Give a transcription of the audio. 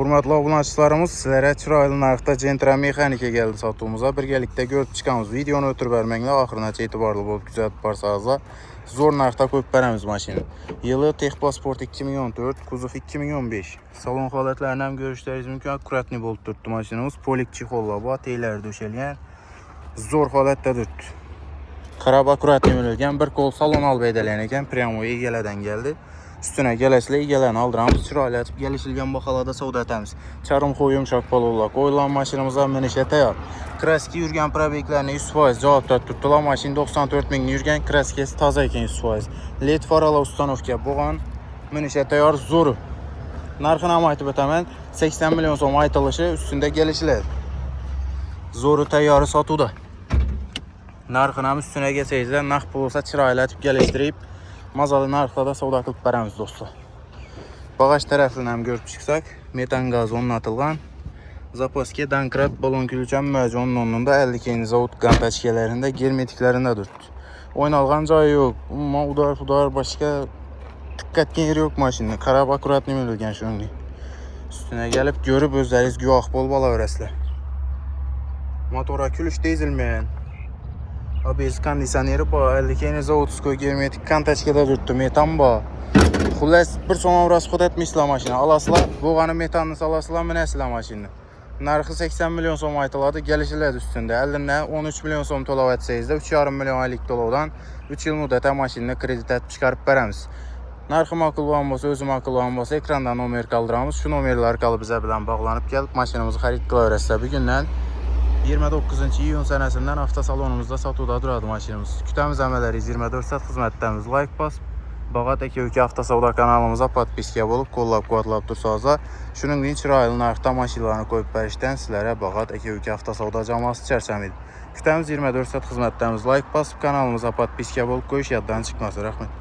Hurmatlı obunaçılarımız, sizlere çıraylı narxda Gentra Mexanika geldi satımıza. Birgelikte görüp çıkamız. Videonu ötürüb verməklə axırınaca etibarlı olub güzəltib barsağızda. Zor narxda koyup verəmiz maşini. Yılı Texpasport 2014, kuzov 2015. Salon halətlərindən görüşləriniz mümkün. Akkuratni болып durdu maşinimiz. Polik çixolla bu ateylər döşəlgən. Zor halətdə durdu. Qarab akkuratni bölgən. Bir kol salon alıb edələn ekan. Pryamoy egelədən gəldi. Üstüne gelesle gelen aldıramız, çırayla açıp gelişilgen bakalada savda etemiz. Çarım koyum şakbal olarak oyulan maşinimize minişe tayar. Kraski yürgen probeklerini 100% cevapta tuttular. Maşin 94 bin yürgen, kraskesi taza iken 100%. LED faralı ustanovka boğan minişe tayar zoru. Narxına aytıp ötemen 80 milyon som aytılışı üstünde gelişiler. Zoru tayarı satuda. Narxına üstüne geçeyizler, naq pul olsa çırayla açıp geliştirip mazalı narxda da savda qılıb verəmiz dostlar. Bağaç tərəfindən görüb çıxsaq, metan qazı onun atılğan. Zapaske Dankrat balon gülücən müəccənin onunda 52-ci zavod qantaçkelərində, germetiklərində durdu. Oynalğan cayı yox, udar, başqa diqqətli yeri yox maşında. Qarab akkuratni mülgən şunlu. Üstünə gəlib görüb özləriz güvaq bol bala verəslər. Motora külüş deyilməyən. ABS kondisioneri ba, 52-ci zavod skoy germetik kantaçkada durdu, metan ba. Xullas bir sona rasxod etmişlər maşını. Alasılar, boğanı metanını salasılar, minəsilər maşını. Narxı 80 milyon som aytıladı, gəlişilər üstündə. Əlinə 13 milyon som tolav etsəyizdə 3,5 milyon aylık dolavdan 3 il müddətə maşını kredit etib çıxarıb verəmiz. Narxım akıllı olmasa, özüm akıllı olmasa ekranda nomer qaldıramız. Şu nomerlər qalıb bizə bilən bağlanıb gəlib maşınımızı xarid qıla verəslər. Bir gündən 29 iyun sənəsindən avtosalonumuzda satuda duradı maşinimiz. Kütəmiz əmələriyiz 24 saat xizmətlərimiz. Like bas, Bağat Eki Avtosavda kanalımıza podpiskiya olub, qollab quvvatlab dursanızda. Şunun gün çıraylı narxda maşinlarını qoyub bərişdən sizlərə Bağat Eki Avtosavda caması çərçəmid. Kütəmiz 24 saat xizmətlərimiz. Like bas, kanalımıza podpiskiya olub, qoyuş yaddan çıxmasın. Rəhmət.